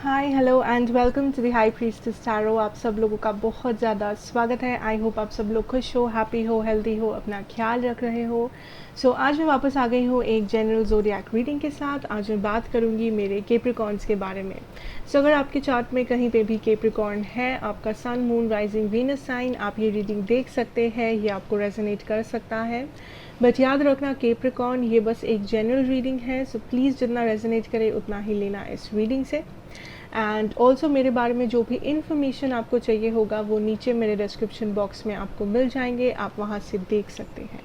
Hi hello and welcome to the high priestess tarot. आप सब लोगों का बहुत ज़्यादा स्वागत है। आई होप आप सब लोग खुश हो, हैप्पी हो, हेल्दी हो, अपना ख्याल रख रहे हो। आज मैं वापस आ गई हूँ एक जनरल ज़ोडिएक रीडिंग के साथ। आज मैं बात करूँगी मेरे कैप्रिकॉर्न्स के बारे में। अगर आपके चार्ट में कहीं पे भी कैप्रिकॉर्न है, आपका सन, मून, राइजिंग, वीनस साइन, आप ये रीडिंग देख सकते हैं। ये आपको रेजोनेट कर सकता है। बट याद रखना कैप्रिकॉर्न ये बस एक जनरल रीडिंग है, सो प्लीज़ जितना रेजोनेट करे उतना ही लेना इस रीडिंग से। एंड ऑल्सो मेरे बारे में जो भी इन्फॉर्मेशन आपको चाहिए होगा वो नीचे मेरे डिस्क्रिप्शन बॉक्स में आपको मिल जाएंगे, आप वहाँ से देख सकते हैं।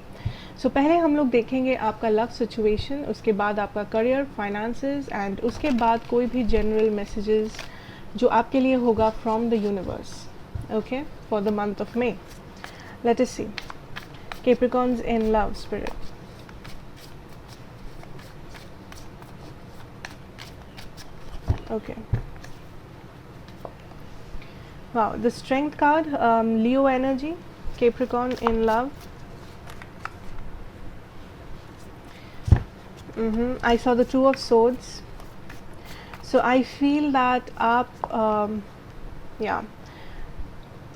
पहले हम लोग देखेंगे आपका लव सिचुएशन, उसके बाद आपका करियर, फाइनेंसेस, एंड उसके बाद कोई भी जनरल मैसेजेस जो आपके लिए होगा from the universe, okay, for the month of May. Let us see Capricorns in love spirit. Okay. Wow, the strength card, Leo energy, Capricorn in love. I saw the Two of Swords. So I feel that आप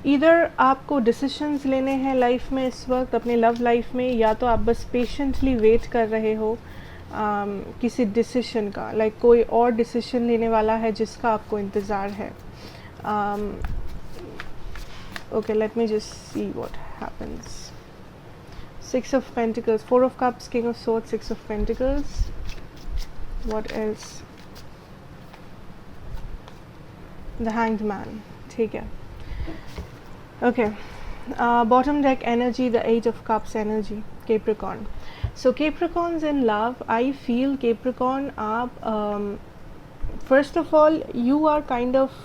इधर आपको decisions लेने हैं life में इस वक्त अपने love life में, या तो आप बस पेशेंटली वेट कर रहे हो किसी डिसीशन का, लाइक कोई और डिसीशन लेने वाला है जिसका आपको इंतज़ार है। Okay, let me just see what happens. Six of Pentacles, Four of Cups, King of Swords, Six of Pentacles. What else? The Hanged Man. ठीक है. Okay. Bottom deck energy, the Eight of Cups energy, Capricorn. So Capricorns in love, I feel Capricorn आप first of all you are kind of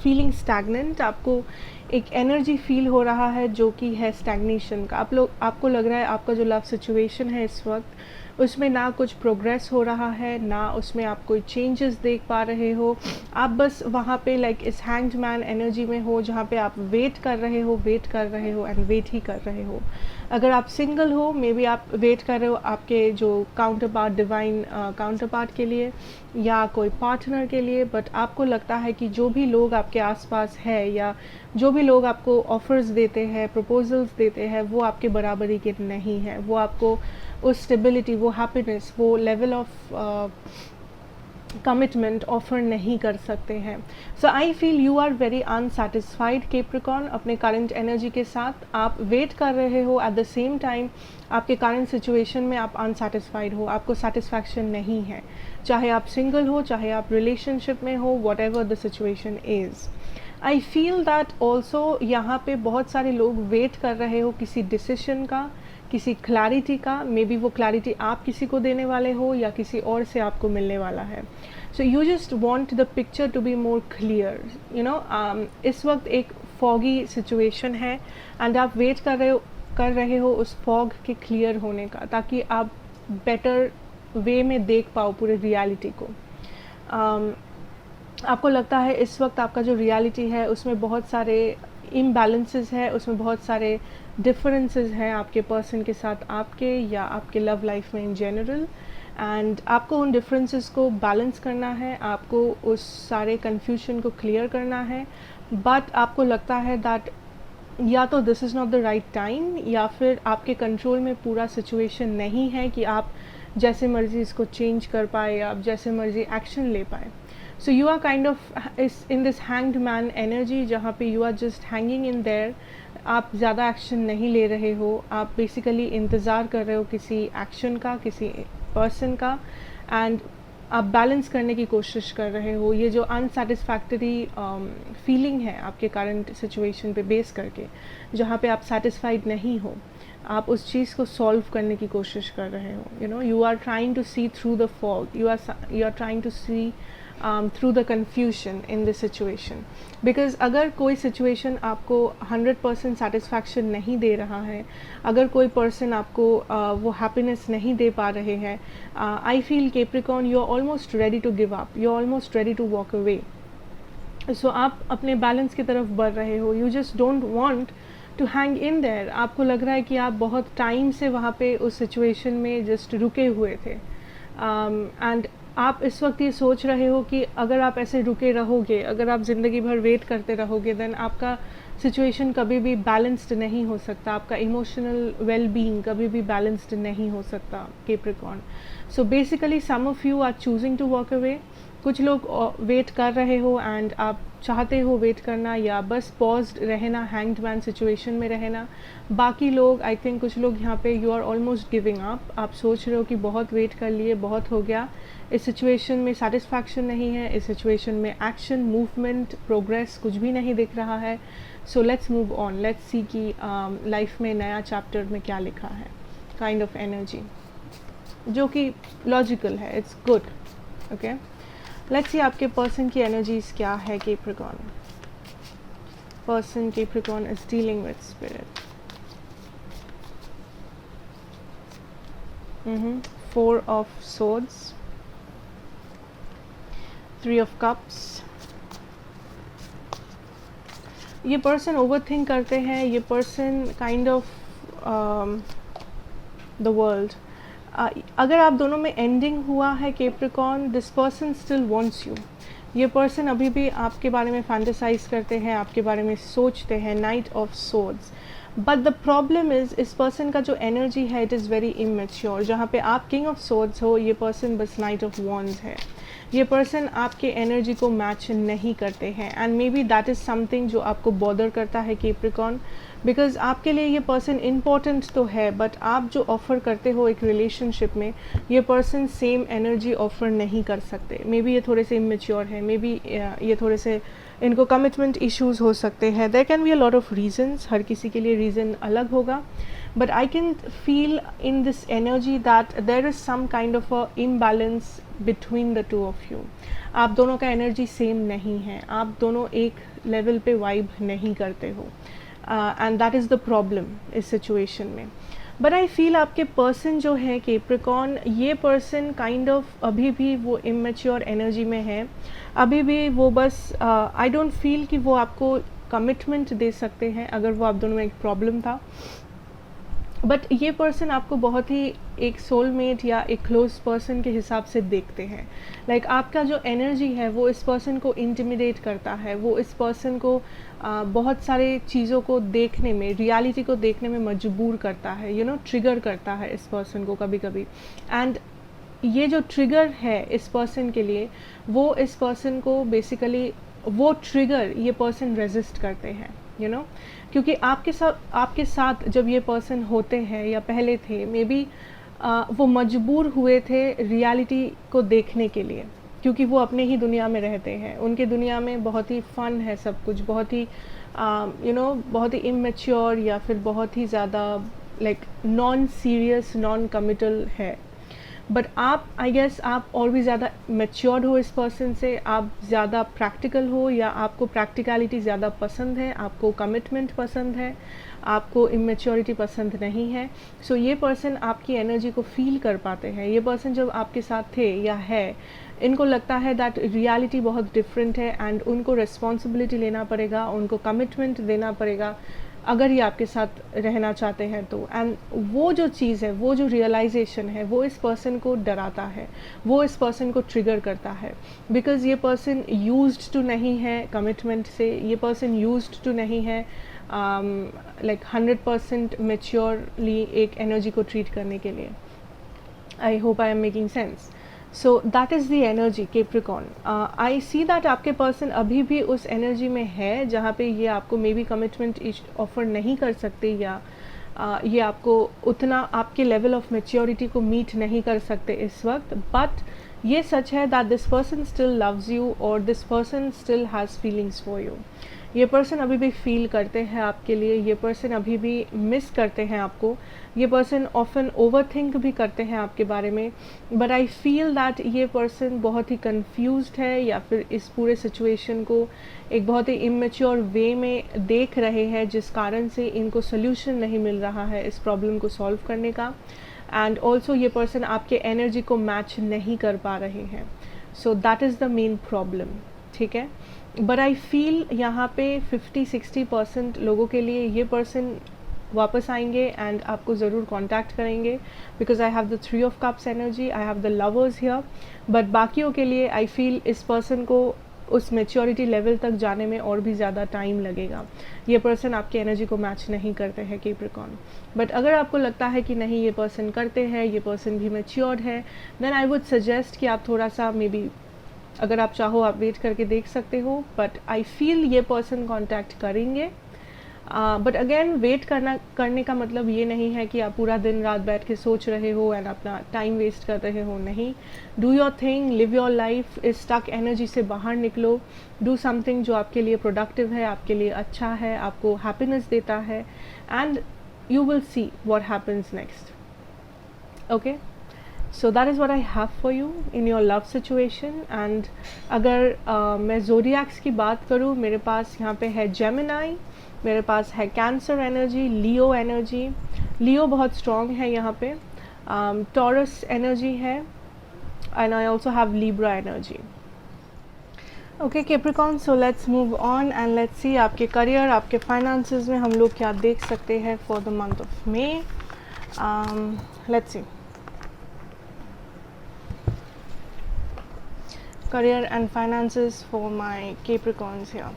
feeling stagnant. आपको एक energy feel हो रहा है जो कि है स्टैग्नेशन का। आपको लग रहा है आपका जो लव सिचुएशन है इस वक्त उसमें ना कुछ प्रोग्रेस हो रहा है, ना उसमें आप कोई चेंजेस देख पा रहे हो। आप बस वहाँ पे लाइक इस हैंग्ड मैन एनर्जी में हो जहाँ पे आप वेट कर रहे हो एंड वेट ही कर रहे हो। अगर आप सिंगल हो, मे बी आप वेट कर रहे हो आपके जो counter part, divine counter part के लिए या कोई पार्टनर के लिए। बट आपको लगता है कि जो भी लोग आपके आसपास है या जो भी लोग आपको ऑफर्स देते हैं, प्रपोजल्स देते हैं, वो आपके बराबरी के नहीं है। वो आपको उस स्टेबिलिटी, वो हैप्पीनेस, वो लेवल ऑफ कमिटमेंट ऑफर नहीं कर सकते हैं। So I feel you are very unsatisfied Capricorn अपने करंट एनर्जी के साथ। आप वेट कर रहे हो, एट द सेम टाइम आपके करंट सिचुएशन में आप अनसेटिस्फाइड हो, आपको सेटिस्फैक्शन नहीं है, चाहे आप सिंगल हो, चाहे आप रिलेशनशिप में हो, what ever the situation is. I feel that also यहाँ पे बहुत सारे लोग वेट कर रहे हो किसी डिसीशन का, किसी क्लैरिटी का। मे बी वो क्लैरिटी आप किसी को देने वाले हो या किसी और से आपको मिलने वाला है। So you just want the picture to be more clear, you know. इस वक्त एक फॉगी सिचुएशन है एंड आप वेट कर रहे हो उस फॉग के क्लियर होने का, ताकि आप बेटर वे में देख पाओ पूरे रियलिटी को। आपको लगता है इस वक्त आपका जो रियलिटी है उसमें बहुत सारे इम्बैलेंसेस है, उसमें बहुत सारे डिफरेंसेस हैं आपके पर्सन के साथ, आपके या आपके लव लाइफ में इन जनरल। एंड आपको उन डिफरेंसेस को बैलेंस करना है, आपको उस सारे कन्फ्यूजन को क्लियर करना है। बट आपको लगता है दैट या तो this is not the right time, या फिर आपके कंट्रोल में पूरा सिचुएशन नहीं है कि आप जैसे मर्जी इसको चेंज कर पाए या आप जैसे मर्जी एक्शन ले पाए। So you are kind of in this hanged man energy, जहाँ पे you are just hanging in there. आप ज़्यादा एक्शन नहीं ले रहे हो, आप बेसिकली इंतज़ार कर रहे हो किसी एक्शन का, किसी पर्सन का, एंड आप बैलेंस करने की कोशिश कर रहे हो। ये जो अनसेटिस्फैक्टरी फीलिंग है आपके करंट सिचुएशन पे बेस करके, जहाँ पे आप सेटिस्फाइड नहीं हो, आप उस चीज़ को सॉल्व करने की कोशिश कर रहे हो। You know, you are trying to see through the fog, you are trying to see through the confusion in this situation. Because अगर कोई सिचुएशन आपको 100% सेटिस्फैक्शन नहीं दे रहा है, अगर कोई पर्सन आपको वो हैप्पीनेस नहीं दे पा रहे हैं, I feel Capricorn you are almost ready to give up, you are almost ready to walk away. So आप अपने बैलेंस की तरफ बढ़ रहे हो, you just don't want to hang in there. आपको लग रहा है कि आप बहुत टाइम से वहाँ पे उस सिचुएशन में जस्ट रुके हुए थे, एंड आप इस वक्त ये सोच रहे हो कि अगर आप ऐसे रुके रहोगे, अगर आप ज़िंदगी भर वेट करते रहोगे, देन आपका सिचुएशन कभी भी बैलेंस्ड नहीं हो सकता, आपका इमोशनल वेल बीइंग कभी भी बैलेंस्ड नहीं हो सकता Capricorn. So basically some of you are choosing to walk away, कुछ लोग वेट कर रहे हो एंड आप चाहते हो वेट करना या बस पॉज्ड रहना, हैंग्ड मैन सिचुएशन में रहना। बाकी लोग, आई थिंक कुछ लोग यहाँ पे you are almost giving up, आप सोच रहे हो कि बहुत वेट कर लिए, बहुत हो गया, इस सिचुएशन में सेटिस्फैक्शन नहीं है, इस सिचुएशन में एक्शन, मूवमेंट, प्रोग्रेस कुछ भी नहीं दिख रहा है। So let's move on, let's see कि लाइफ में नया चैप्टर में क्या लिखा है, काइंड ऑफ एनर्जी जो कि लॉजिकल है, it's good. Okay, let's see आपके पर्सन की एनर्जीज क्या है Capricorn. Person Capricorn is dealing with spirit. 4 of swords, 3 of cups। ये पर्सन ओवरथिंक करते हैं, ये person kind of the world. अगर आप दोनों में एंडिंग हुआ है Capricorn, this person still wants you. ये पर्सन अभी भी आपके बारे में फैंटेसाइज करते हैं, आपके बारे में सोचते हैं, night of swords. But the problem is, इस पर्सन का जो एनर्जी है इट इज़ वेरी इमेच्योर। जहाँ पे आप किंग ऑफ सोर्ड्स हो, ये पर्सन बस नाइट ऑफ वॉन्ड्स है। ये पर्सन आपके एनर्जी को मैच नहीं करते हैं and may be that is something जो आपको बॉदर करता है कैप्रिकॉर्न, बिकॉज आपके लिए ये पर्सन इम्पॉर्टेंट तो है, बट आप जो ऑफ़र करते हो एक रिलेशनशिप में, ये पर्सन सेम एनर्जी ऑफ़र नहीं कर सकते। मे बी ये थोड़े से इमेच्योर है, मे बी ये थोड़े से, इनको कमिटमेंट इश्यूज हो सकते हैं। There can be a lot of reasons, हर किसी के लिए रीज़न अलग होगा, but I can feel in this energy that there is some kind of a imbalance between the two of you. आप दोनों का एनर्जी सेम नहीं है, आप दोनों एक लेवल पे वाइब नहीं करते हो, and that is the problem इस सिचुएशन में। बट आई फील आपके पर्सन जो है कैप्रिकॉर्न, ये पर्सन काइंड ऑफ अभी भी वो इमेच्योर एनर्जी में है, अभी भी वो बस आई डोंट फील कि वो आपको कमिटमेंट दे सकते हैं अगर वो आप दोनों में एक प्रॉब्लम था। बट ये पर्सन आपको बहुत ही एक सोलमेट या एक क्लोज पर्सन के हिसाब से देखते हैं। लाइक आपका जो एनर्जी है वो इस पर्सन को इंटिमिडेट करता है, वो इस पर्सन को बहुत सारे चीज़ों को देखने में, रियलिटी को देखने में मजबूर करता है, यू नो, ट्रिगर करता है इस पर्सन को कभी कभी। एंड ये जो ट्रिगर है इस पर्सन के लिए, वो इस पर्सन को बेसिकली, वो ट्रिगर ये पर्सन रेजिस्ट करते हैं, यू नो, क्योंकि आपके साथ जब ये पर्सन होते हैं या पहले थे, मे बी वो मजबूर हुए थे रियलिटी को देखने के लिए, क्योंकि वो अपने ही दुनिया में रहते हैं, उनके दुनिया में बहुत ही फन है सब कुछ, बहुत ही यू नो, बहुत ही इमेच्योर या फिर बहुत ही ज़्यादा like non serious, non committal है। बट आप, आई गेस आप और भी ज़्यादा मैच्योर्ड हो इस पर्सन से, आप ज़्यादा प्रैक्टिकल हो, या आपको प्रैक्टिकलिटी ज़्यादा पसंद है, आपको कमिटमेंट पसंद है, आपको इमेच्योरिटी पसंद नहीं है। सो ये पर्सन आपकी एनर्जी को फील कर पाते हैं। ये पर्सन जब आपके साथ थे या है, इनको लगता है दैट रियलिटी बहुत डिफरेंट है एंड उनको रिस्पॉन्सिबिलिटी लेना पड़ेगा, उनको कमिटमेंट देना पड़ेगा अगर ये आपके साथ रहना चाहते हैं तो। एंड वो जो चीज़ है, वो जो रियलाइजेशन है, वो इस पर्सन को डराता है, वो इस पर्सन को ट्रिगर करता है, बिकॉज ये पर्सन यूज्ड टू नहीं है कमिटमेंट से, ये पर्सन यूज्ड टू नहीं है लाइक 100% मेच्योरली एक एनर्जी को ट्रीट करने के लिए। I hope I am making sense. So that is the energy Capricorn. I see that आपके पर्सन अभी भी उस एनर्जी में है जहाँ पे ये आपको मे बी कमिटमेंट ऑफर नहीं कर सकते, या ये आपको उतना आपके लेवल ऑफ मेच्योरिटी को मीट नहीं कर सकते इस वक्त। बट ये सच है that this person still loves you और this person still has feelings for you. ये पर्सन अभी भी फील करते हैं आपके लिए, ये पर्सन अभी भी मिस करते हैं आपको, ये पर्सन ऑफन ओवरथिंक भी करते हैं आपके बारे में। बट आई फील दैट ये पर्सन बहुत ही कंफ्यूज्ड है, या फिर इस पूरे सिचुएशन को एक बहुत ही इमेच्योर वे में देख रहे हैं, जिस कारण से इनको सोल्यूशन नहीं मिल रहा है इस प्रॉब्लम को सॉल्व करने का। एंड ऑल्सो ये पर्सन आपके एनर्जी को मैच नहीं कर पा रहे हैं। So that is the main problem, ठीक है। बट आई फील यहाँ पे 50-60% लोगों के लिए ये पर्सन वापस आएंगे एंड आपको ज़रूर कांटेक्ट करेंगे, because I have the 3 of cups energy, I have the lovers here. But बाकियों के लिए आई फील इस पर्सन को उस मेच्योरिटी लेवल तक जाने में और भी ज़्यादा टाइम लगेगा। ये पर्सन आपकी एनर्जी को मैच नहीं करते हैं कैप्रिकॉर्न। बट अगर आपको लगता है कि नहीं ये पर्सन करते हैं, ये पर्सन भी मेच्योर्ड है, देन आई वुड सजेस्ट कि आप थोड़ा सा मे बी, अगर आप चाहो आप वेट करके देख सकते हो। बट आई फील ये पर्सन कांटेक्ट करेंगे। बट अगेन वेट करने का मतलब ये नहीं है कि आप पूरा दिन रात बैठ के सोच रहे हो एंड अपना टाइम वेस्ट कर रहे हो। नहीं, do your thing, live your life, इस स्टक एनर्जी से बाहर निकलो, डू समथिंग जो आपके लिए प्रोडक्टिव है, आपके लिए अच्छा है, आपको हैप्पीनेस देता है, and you will see what happens next. Okay, so that is what I have for you in your love situation. And अगर मैं ज़ोडिएक्स की बात करूँ, मेरे पास यहाँ पे है जेमिनाई, मेरे पास है कैंसर एनर्जी, लियो एनर्जी, लियो बहुत स्ट्रॉन्ग है यहाँ पे, टॉरस एनर्जी है, and I also have Libra energy. Okay Capricorn, so let's move on and let's see आपके करियर, आपके फाइनेंसेस में हम लोग क्या देख सकते हैं for the month of may. Let's see career and finances for my Capricorns here.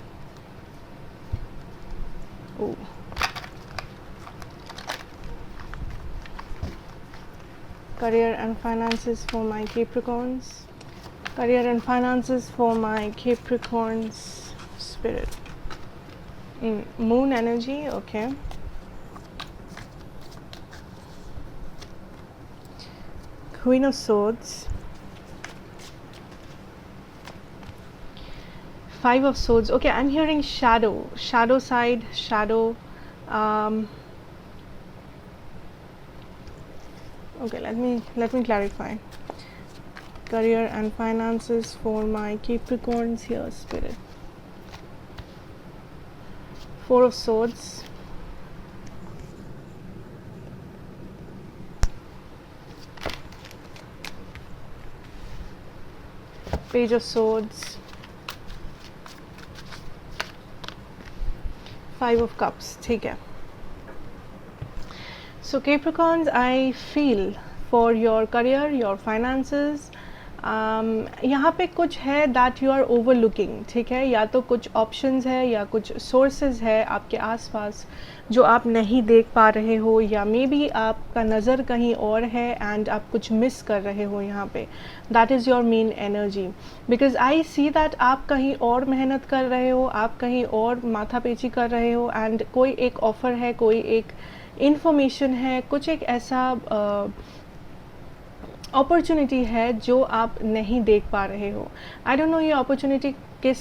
Oh. Career and finances for my Capricorns. Career and finances for my Capricorns spirit. Moon energy, okay. Queen of Swords. 5 of Swords. Okay, I'm hearing shadow side, shadow. Okay, let me clarify. Career and finances for my Capricorns here, spirit. 4 of Swords. Page of Swords. 5 of Cups, ठीक है। So Capricorns, I feel for your career, your finances, यहाँ पे कुछ है that you are overlooking, ठीक है। या तो कुछ options है या कुछ sources है आपके आसपास जो आप नहीं देख पा रहे हो, या मे बी आपका नज़र कहीं और है एंड आप कुछ मिस कर रहे हो यहाँ पे। That is your main energy, because I see that आप कहीं और मेहनत कर रहे हो, आप कहीं और माथापेची कर रहे हो, एंड कोई एक ऑफ़र है, कोई एक इंफॉर्मेशन है, कुछ एक ऐसा अपॉर्चुनिटी है जो आप नहीं देख पा रहे हो। आई डोंट नो ये अपॉर्चुनिटी किस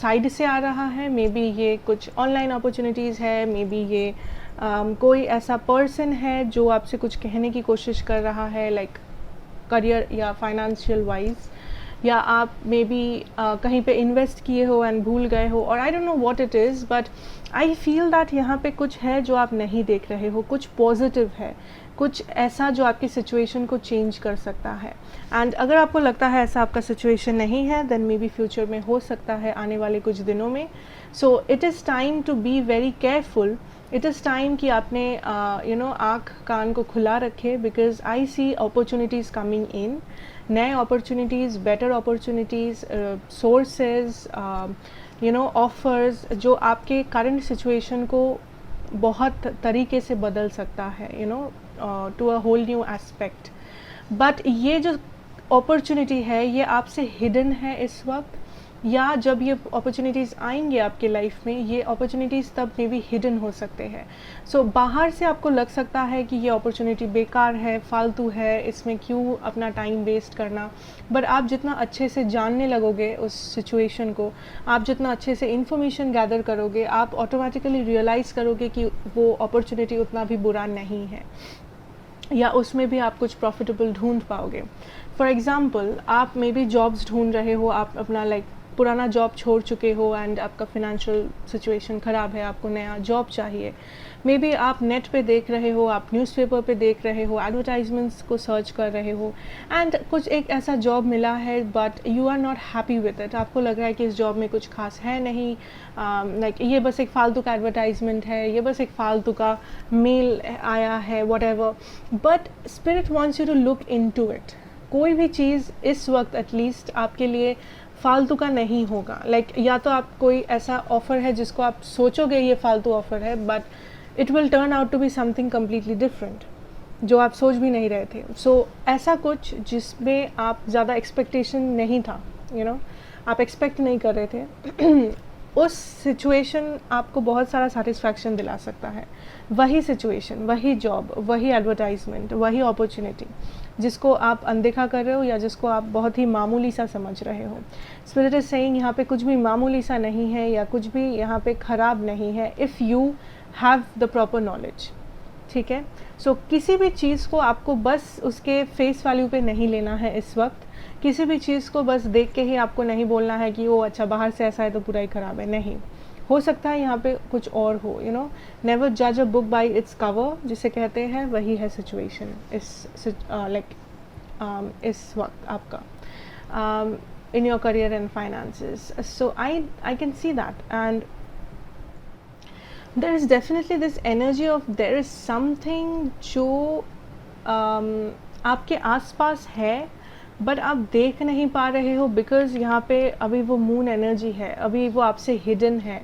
साइड से आ रहा है। मे बी ये कुछ ऑनलाइन अपॉर्चुनिटीज़ है, मे बी ये कोई ऐसा पर्सन है जो आपसे कुछ कहने की कोशिश कर रहा है, लाइक करियर या फाइनेंशियल वाइज, या आप मे बी कहीं पे इन्वेस्ट किए हो एंड भूल गए हो, और I don't know what it is, but I feel that यहाँ पे कुछ है जो आप नहीं देख रहे हो, कुछ पॉजिटिव है, कुछ ऐसा जो आपकी सिचुएशन को चेंज कर सकता है। एंड अगर आपको लगता है ऐसा आपका सिचुएशन नहीं है, देन मे बी फ्यूचर में हो सकता है आने वाले कुछ दिनों में। So it is time to be very careful. It is time कि आपने आँख कान को खुला रखे, because I see opportunities coming in, नए opportunities, better opportunities, sources, offers जो आपके करंट सिचुएशन को बहुत तरीके से बदल सकता है, to a whole new aspect. But ये जो अपॉर्चुनिटी है ये आपसे हिडन है इस वक्त, या जब ये अपॉर्चुनिटीज़ आएंगे आपके लाइफ में, ये अपॉर्चुनिटीज़ तब मे बी हिडन हो सकते हैं। सो बाहर से आपको लग सकता है कि ये अपॉर्चुनिटी बेकार है, फालतू है, इसमें क्यों अपना टाइम वेस्ट करना। बट आप जितना अच्छे से जानने लगोगे उस सिचुएशन को, आप जितना अच्छे से इन्फॉर्मेशन गैदर करोगे, आप ऑटोमेटिकली रियलाइज़ करोगे कि वो अपॉर्चुनिटी उतना भी बुरा नहीं है, या उसमें भी आप कुछ प्रॉफिटेबल ढूंढ पाओगे। फॉर एग्ज़ाम्पल, आप मे बी जॉब्स ढूंढ रहे हो, आप अपना लाइक पुराना जॉब छोड़ चुके हो एंड आपका फाइनेंशियल सिचुएशन ख़राब है, आपको नया जॉब चाहिए। मे बी आप नेट पे देख रहे हो, आप न्यूज़पेपर पे देख रहे हो, एडवर्टाइजमेंट्स को सर्च कर रहे हो एंड कुछ एक ऐसा जॉब मिला है but you are not happy with it. आपको लग रहा है कि इस जॉब में कुछ खास है नहीं, लाइक ये बस एक फालतू का एडवर्टाइजमेंट है, ये बस एक फालतू का मेल आया है, whatever. But spirit wants you to look into it. कोई भी चीज़ इस वक्त एटलीस्ट आपके लिए फालतू का नहीं होगा। लाइक या तो आप कोई ऐसा ऑफ़र है जिसको आप सोचोगे ये फालतू ऑफ़र है, but it will turn out to be something completely different जो आप सोच भी नहीं रहे थे। सो ऐसा कुछ जिसमें आप ज़्यादा एक्सपेक्टेशन नहीं था, आप एक्सपेक्ट नहीं कर रहे थे उस सिचुएशन आपको बहुत सारा सेटिस्फैक्शन दिला सकता है। वही सिचुएशन, वही जॉब, वही एडवर्टाइजमेंट, वही अपॉर्चुनिटी जिसको आप अनदेखा कर रहे हो या जिसको आप बहुत ही मामूली सा समझ रहे हो। स्पिरिट इज सेइंग यहाँ पे कुछ भी मामूली सा नहीं है या कुछ भी यहाँ पे ख़राब नहीं है if you have the proper knowledge. ठीक है, सो किसी भी चीज़ को आपको बस उसके फेस वैल्यू पे नहीं लेना है इस वक्त। किसी भी चीज़ को बस देख के ही आपको नहीं बोलना है कि वो अच्छा बाहर से ऐसा है तो पूरा ही ख़राब है। नहीं, हो सकता है यहाँ पे कुछ और हो। नेवर जज a book by its cover जिसे कहते हैं, वही है सिचुएशन इस वक्त आपका in your career and finances. So I can see that and there is definitely this energy of there is something जो आपके आसपास है बट आप देख नहीं पा रहे हो बिकॉज यहाँ पे अभी वो मून एनर्जी है, अभी वो आपसे हिडन है,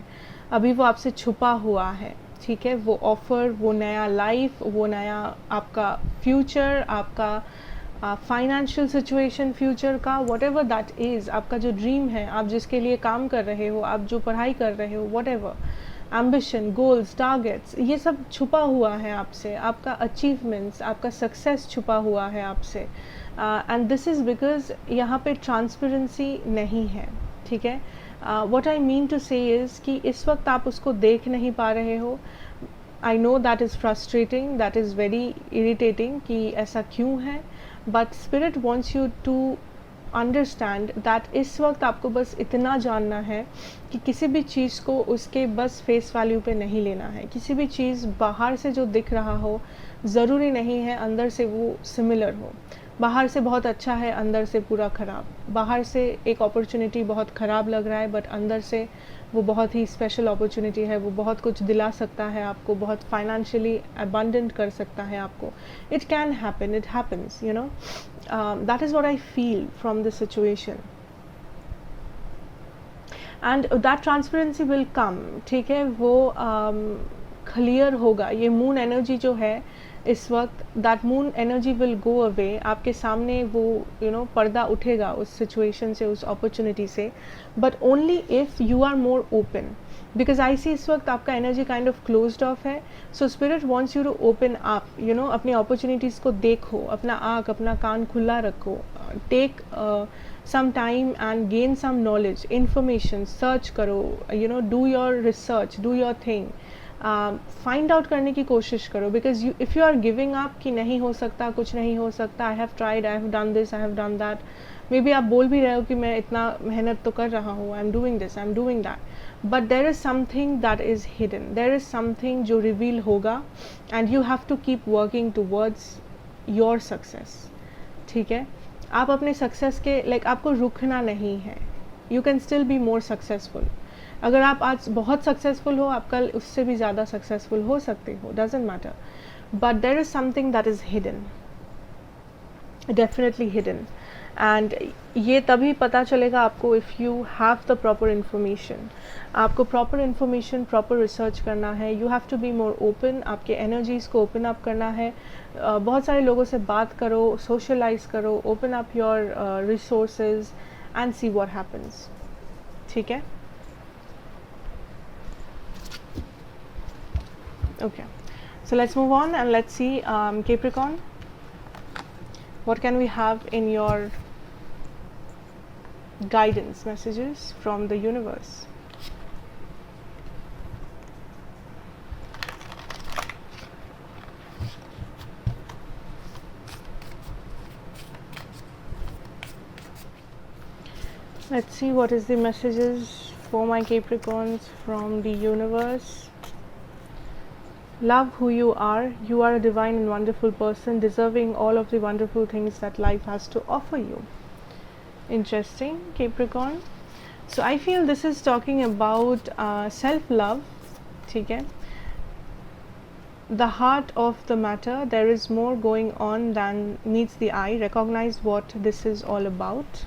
अभी वो आपसे छुपा हुआ है। ठीक है, वो ऑफ़र, वो नया लाइफ, वो नया आपका फ्यूचर, आपका फाइनेंशियल सिचुएशन फ्यूचर का, वट एवर दैट इज़, आपका जो ड्रीम है, आप जिसके लिए काम कर रहे हो, आप जो पढ़ाई कर रहे हो, what ever ambition, goals, targets, ये सब छुपा हुआ है आपसे। आपका अचीवमेंट्स, आपका सक्सेस छुपा हुआ है आपसे एंड दिस इज़ बिकॉज यहाँ पे ट्रांसपेरेंसी नहीं है। ठीक है, व्हाट आई मीन टू से इज़ कि इस वक्त आप उसको देख नहीं पा रहे हो। I know that is frustrating, that is very irritating कि ऐसा क्यों है, but spirit wants you to understand that इस वक्त आपको बस इतना जानना है कि किसी भी चीज़ को उसके बस फेस वैल्यू पे नहीं लेना है। किसी भी चीज़ बाहर से जो दिख रहा हो ज़रूरी नहीं है अंदर से वो सिमिलर हो। बाहर से बहुत अच्छा है, अंदर से पूरा ख़राब। बाहर से एक अपॉर्चुनिटी बहुत ख़राब लग रहा है बट अंदर से वो बहुत ही स्पेशल अपॉर्चुनिटी है, वो बहुत कुछ दिला सकता है आपको, बहुत फाइनेंशियली अबंडेंट कर सकता है आपको। It can happen, it happens, that is what I feel from this situation and that transparency will come. ठीक है, वो क्लियर होगा। ये मून एनर्जी जो है इस वक्त, that moon energy will go away. आपके सामने वो पर्दा उठेगा उस सिचुएशन से, उस अपॉर्चुनिटी से, but only if you are more open. Because I see इस वक्त आपका energy kind of closed off है। So spirit wants you to open up, अपनी अपॉर्चुनिटीज़ को देखो, अपना आँख, अपना कान खुला रखो, take some time and gain some knowledge, information, search करो, do your research, do your thing, find out करने की कोशिश करो। because if you are giving up कि नहीं हो सकता, कुछ नहीं हो सकता, I have tried, I have done this, I have done that, maybe आप बोल भी रहे हो कि मैं इतना मेहनत तो कर रहा हूँ, I am doing this, I am doing that, but there is something that is hidden, there is something जो reveal होगा and you have to keep working towards your success। ठीक है, आप अपने सक्सेस के आपको रुकना नहीं है। You can still be more successful. अगर आप आज बहुत सक्सेसफुल हो, आप कल उससे भी ज़्यादा सक्सेसफुल हो सकते हो, doesn't matter, but there is something that is hidden, definitely hidden. And ये तभी पता चलेगा आपको if you have the proper information. आपको प्रॉपर इन्फॉर्मेशन, प्रॉपर रिसर्च करना है। You have to be more open, आपके एनर्जीज़ को ओपन अप करना है। बहुत सारे लोगों से बात करो, सोशलाइज करो, open up your resources and see what happens. ठीक है, okay, so let's move on and let's see Capricorn, what can we have in your guidance messages from the universe? Let's see what is the messages for my Capricorns from the universe. Love who you are. You are a divine and wonderful person, deserving all of the wonderful things that life has to offer you. Interesting, Capricorn. So I feel this is talking about self-love. ठीक है. The heart of the matter, there is more going on than meets the eye. Recognize what this is all about.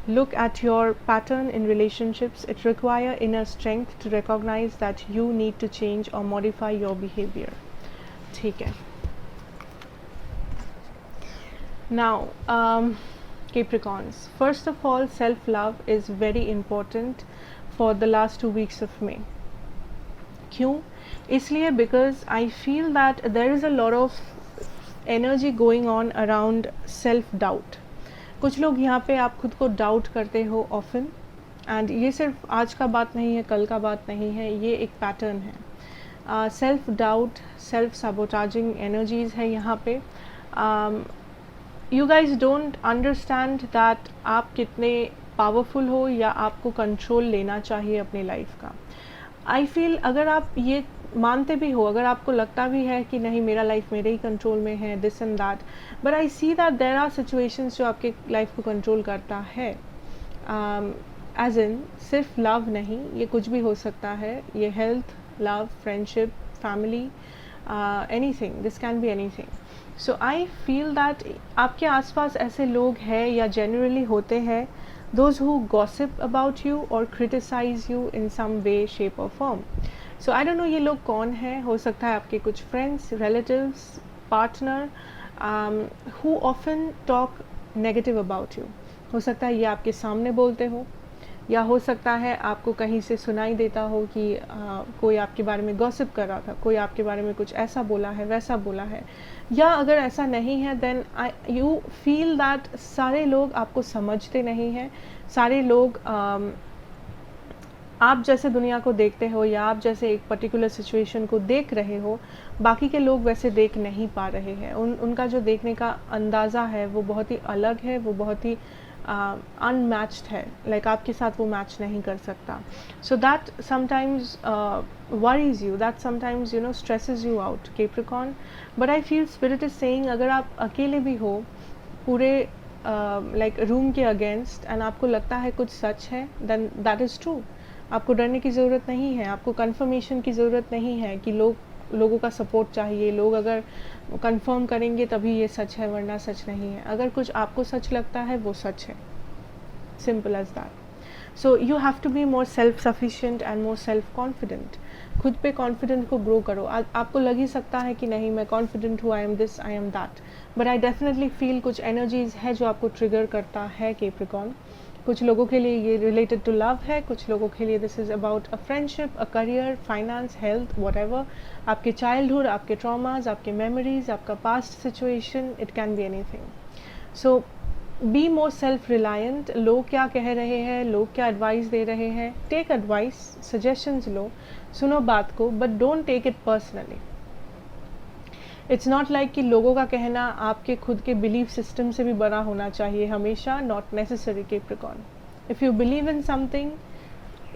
Look at your pattern in relationships. It requires inner strength to recognize that you need to change or modify your behavior. ठीक है. Now, Capricorns, first of all, self-love is very important for the last 2 weeks of May. क्यों? इसलिए because I feel that there is a lot of energy going on around self-doubt. कुछ लोग यहाँ पे आप खुद को डाउट करते हो ऑफन, एंड ये सिर्फ आज का बात नहीं है, कल का बात नहीं है, ये एक पैटर्न है. सेल्फ डाउट, सेल्फ सबोटाजिंग एनर्जीज है यहाँ पे. You guys don't understand that आप कितने पावरफुल हो या आपको कंट्रोल लेना चाहिए अपनी लाइफ का. आई फील अगर आप ये मानते भी हो, अगर आपको लगता भी है कि नहीं मेरा लाइफ मेरे ही कंट्रोल में है, this and that, but I see that there are situations जो आपके लाइफ को कंट्रोल करता है. एज इन सिर्फ लव नहीं, ये कुछ भी हो सकता है. ये health, love, friendship, family, anything, this can be anything. So I feel that आपके आसपास ऐसे लोग हैं या जनरली होते हैं, those who gossip about you or criticize you in some way, shape or form. So I don't know ये लोग कौन हैं. हो सकता है आपके कुछ friends, relatives, partner, who often talk negative about you. हो सकता है ये आपके सामने बोलते हो, या हो सकता है आपको कहीं से सुनाई देता हो कि कोई आपके बारे में गॉसिप कर रहा था, कोई आपके बारे में कुछ ऐसा बोला है, वैसा बोला है. या अगर ऐसा नहीं है देन यू फील दैट सारे लोग आपको समझते नहीं हैं. सारे लोग आप जैसे दुनिया को देखते हो या आप जैसे एक पर्टिकुलर सिचुएशन को देख रहे हो, बाकी के लोग वैसे देख नहीं पा रहे हैं. उनका जो देखने का अंदाज़ा है वो बहुत ही अलग है, वो बहुत ही अनमैच्ड है. लाइक आपके साथ वो मैच नहीं कर सकता. So that sometimes worries you, that sometimes stresses you out, Capricorn. But I feel spirit is saying अगर आप अकेले भी हो पूरे लाइक रूम के अगेंस्ट एंड आपको लगता है कुछ सच है, देन दैट इज़ ट्रू. आपको डरने की ज़रूरत नहीं है, आपको कंफर्मेशन की ज़रूरत नहीं है कि लोगों का सपोर्ट चाहिए. लोग अगर कंफर्म करेंगे तभी ये सच है, वरना सच नहीं है. अगर कुछ आपको सच लगता है वो सच है, simple as that. So you have to be more self sufficient and more self confident. खुद पे कॉन्फिडेंट को ग्रो करो. आपको लग ही सकता है कि नहीं मैं कॉन्फिडेंट हूँ, I am this, I am that, but I definitely feel कुछ एनर्जीज है जो आपको ट्रिगर करता है, केप्रिकॉन. कुछ लोगों के लिए ये रिलेटेड टू लव है, कुछ लोगों के लिए this is about a friendship, a career, finance, health, whatever. आपके चाइल्डहुड, आपके ट्रॉमाज, आपके मेमोरीज, आपका past situation, it can be anything. So B more self reliant. लोग क्या कह रहे हैं, लोग क्या एडवाइस दे रहे हैं, टेक एडवाइस, सजेशंस लो, सुनो बात को, but don't take it personally. It's not like कि लोगों का कहना आपके खुद के बिलीफ सिस्टम से भी बड़ा होना चाहिए हमेशा. Not necessary, Capricorn. If you believe in something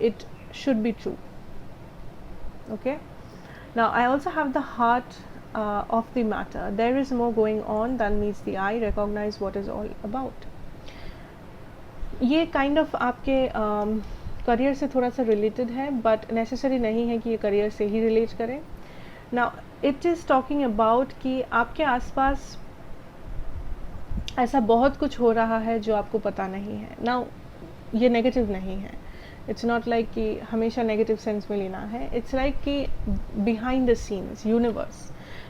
it should be true. Okay. Now I also have the heart of the matter. There is more going on than meets the eye. Recognize what is all about. ये kind of आपके career से थोड़ा सा related है, but necessary नहीं है कि ये करियर से ही रिलेट करें. Now it is talking about कि आपके आसपास ऐसा बहुत कुछ हो रहा है जो आपको पता नहीं है. नाउ ये नेगेटिव नहीं है. इट्स नॉट लाइक कि हमेशा नेगेटिव सेंस में लेना है. इट्स लाइक कि behind the scenes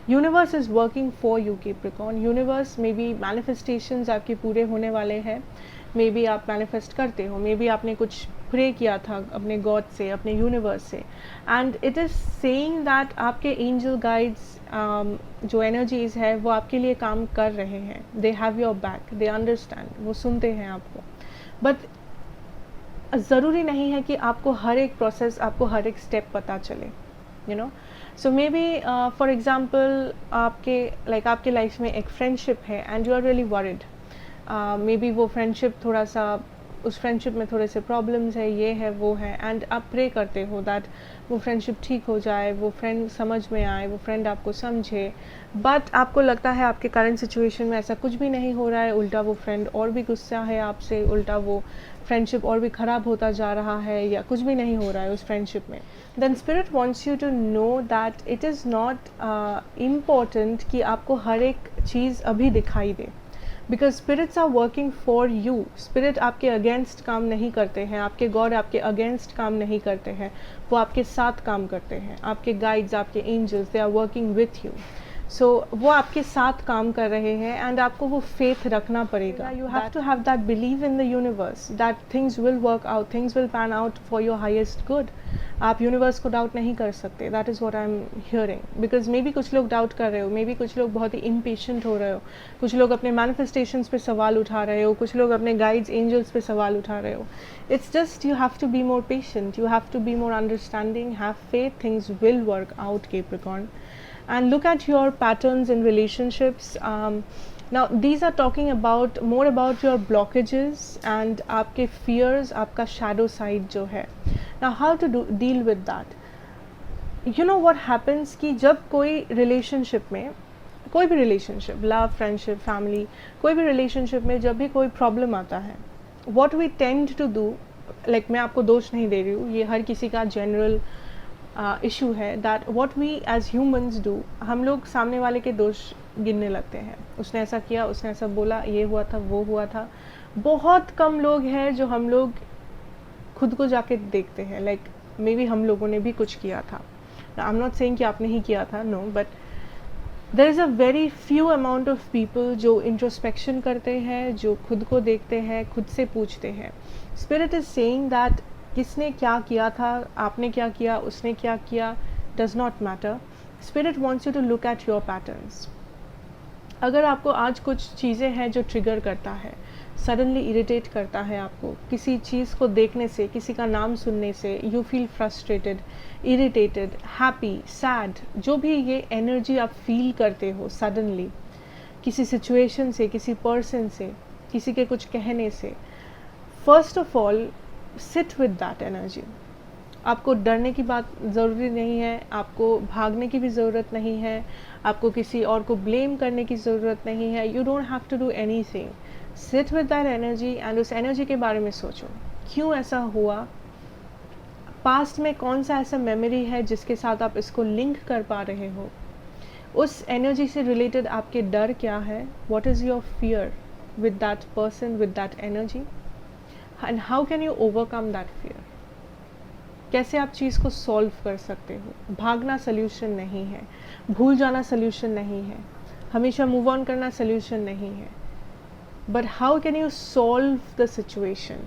universe is working for you, Capricorn. Universe may be manifestations आपके पूरे होने वाले हैं. मे बी आप मैनिफेस्ट करते हो, मे बी आपने कुछ प्रे किया था अपने गॉड से, अपने यूनिवर्स से, and it is saying that आपके एंजल गाइड्स जो एनर्जीज है वो आपके लिए काम कर रहे हैं. They have your back, they understand, वो सुनते हैं आपको. बट ज़रूरी नहीं है कि आपको हर एक प्रोसेस, आपको हर एक स्टेप पता चले, you know. So maybe for example आपके लाइफ में एक फ्रेंडशिप है and you are really worried. Maybe वो फ्रेंडशिप थोड़ा सा उस फ्रेंडशिप में थोड़े से प्रॉब्लम्स है, ये है वो है, एंड आप प्रे करते हो दैट वो फ्रेंडशिप ठीक हो जाए, वो फ्रेंड समझ में आए, वो फ्रेंड आपको समझे, बट आपको लगता है आपके करंट सिचुएशन में ऐसा कुछ भी नहीं हो रहा है, उल्टा वो फ्रेंड और भी गुस्सा है आपसे, उल्टा वो फ्रेंडशिप और भी ख़राब होता जा रहा है, या कुछ भी नहीं हो रहा है उस फ्रेंडशिप में, then spirit wants you to know that it is not important कि आपको हर एक चीज़ अभी दिखाई दे, because spirits are working for you. Spirit आपके अगेंस्ट काम नहीं करते हैं, आपके गॉड आपके अगेंस्ट काम नहीं करते हैं, वो आपके साथ काम करते हैं, आपके गाइड्स, आपके angels, they are working with you. So वो आपके साथ काम कर रहे हैं, एंड आपको वो फेथ रखना पड़ेगा। You have to have that believe in the universe that things will work out, things will pan out for your highest good. आप यूनिवर्स को डाउट नहीं कर सकते, that is what I am hearing, because maybe कुछ लोग doubt कर रहे हो, मे बी कुछ लोग बहुत ही इम्पेशेंट हो रहे हो, कुछ लोग अपने मैनिफेस्टेशंस पे सवाल उठा रहे हो, कुछ लोग अपने गाइड्स एंजल्स पे सवाल उठा रहे हो। It's just you have to be more patient, you have to be more understanding, have faith, things will work out, Capricorn. And look at your patterns in relationships. Now these are talking about more about your blockages and आपके fears, आपका shadow side जो है. Now how to deal with that? You know what happens कि जब कोई relationship में, कोई भी relationship, love, friendship, family, कोई भी relationship में जब भी कोई problem आता है, what we tend to do, like मैं आपको दोष नहीं दे रही हूँ, ये हर किसी का general इशू है, that what we as humans do, हम लोग सामने वाले के दोष गिनने लगते हैं, उसने ऐसा किया, उसने ऐसा बोला, ये हुआ था, वो हुआ था। बहुत कम लोग हैं जो हम लोग खुद को जाके देखते हैं, लाइक मे बी हम लोगों ने भी कुछ किया था। आई एम नॉट सेइंग कि आपने ही किया था, no, but there is a very few amount of people जो इंट्रोस्पेक्शन करते हैं, जो खुद को देखते हैं, खुद से पूछते हैं। स्पिरिट इज सेइंग दैट किसने क्या किया था, आपने क्या किया, उसने क्या किया, does not matter. Spirit wants you to look at your patterns. अगर आपको आज कुछ चीज़ें हैं जो ट्रिगर करता है, सडनली इरिटेट करता है आपको, किसी चीज़ को देखने से, किसी का नाम सुनने से you feel frustrated, irritated, happy, sad, जो भी ये एनर्जी आप फील करते हो सडनली किसी सिचुएशन से, किसी पर्सन से, किसी के कुछ कहने से, first of all seat with that energy. आपको डरने की बात ज़रूरी नहीं है, आपको भागने की भी ज़रूरत नहीं है, आपको किसी और को ब्लेम करने की ज़रूरत नहीं है। You don't have to do anything, sit with that energy and उस एनर्जी के बारे में सोचो, क्यों ऐसा हुआ, पास्ट में कौन सा ऐसा मेमोरी है जिसके साथ आप इसको लिंक कर पा रहे हो, उस एनर्जी से रिलेटेड आपके डर क्या है, what is your fear with that person, with that energy, and how can you overcome that fear. कैसे आप चीज़ को सॉल्व कर सकते हो। भागना सल्यूशन नहीं है, भूल जाना सल्यूशन नहीं है, हमेशा मूव ऑन करना सल्यूशन नहीं है, but how can you solve the situation,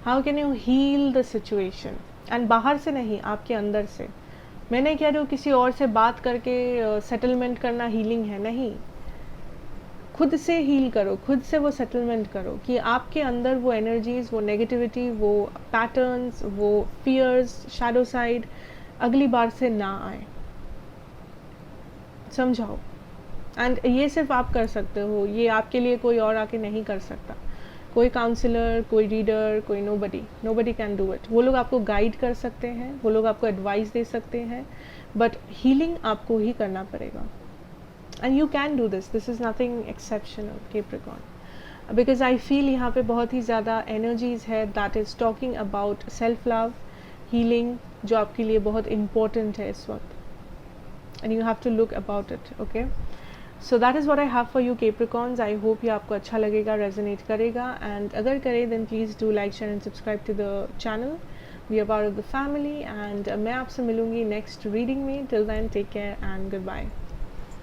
how can you heal the situation, and बाहर से नहीं, आपके अंदर से। मैं नहीं कह रही हूँ किसी और से बात करके सेटलमेंट करना हीलिंग है, नहीं, खुद से हील करो, खुद से वो सेटलमेंट करो कि आपके अंदर वो एनर्जीज, वो नेगेटिविटी, वो पैटर्न्स, वो फियर्स, शैडो साइड अगली बार से ना आए। समझाओ, एंड ये सिर्फ आप कर सकते हो, ये आपके लिए कोई और आके नहीं कर सकता। कोई काउंसलर, कोई रीडर, कोई नोबडी कैन डू इट। वो लोग आपको गाइड कर सकते हैं, वो लोग आपको एडवाइस दे सकते हैं, बट हीलिंग आपको ही करना पड़ेगा। And you can do this. This is nothing exceptional, Capricorn. Because I feel यहाँ पे बहुत ही ज़्यादा energies है that is talking about self love, healing, जो आपके लिए बहुत important है इस वक्त, and you have to look about it. Okay, so that is what I have for you, Capricorns. I hope ये आपको अच्छा लगेगा, resonate करेगा, and अगर करे then please do like, share and subscribe to the channel. We are part of the family, and मैं आपसे मिलूँगी next reading में. Till then, take care and goodbye.